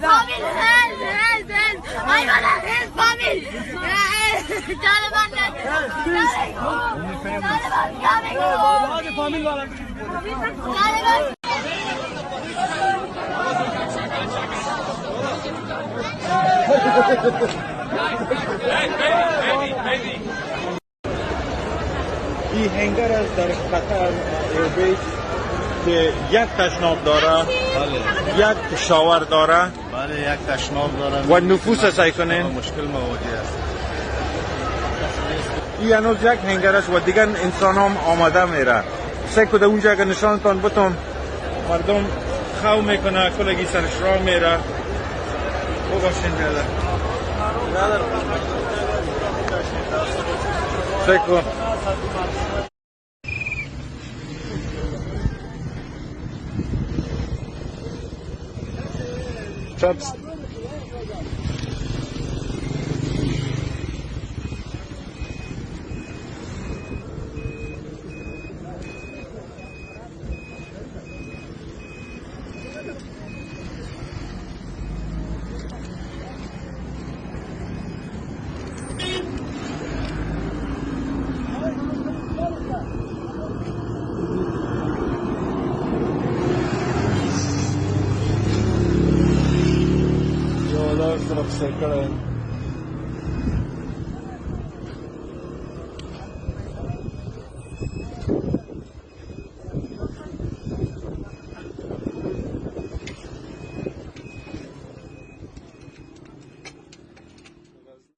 I wanna his family. Taliban این هنگر از در قطر ایربیس که یک تشناب داره، یک شاور داره، بله یک تشناب داره و نفوس سعی کنین مشکل مواجه است. این هنوز یک هنگر است و دیگر انسان هم آمده میره. سعی کنه اونجا اگر نشانتان بتم مردم خو میکنه کلگی سرش راه میره. او باشین بیاده سعی کن Traps. Yo, that was the upset.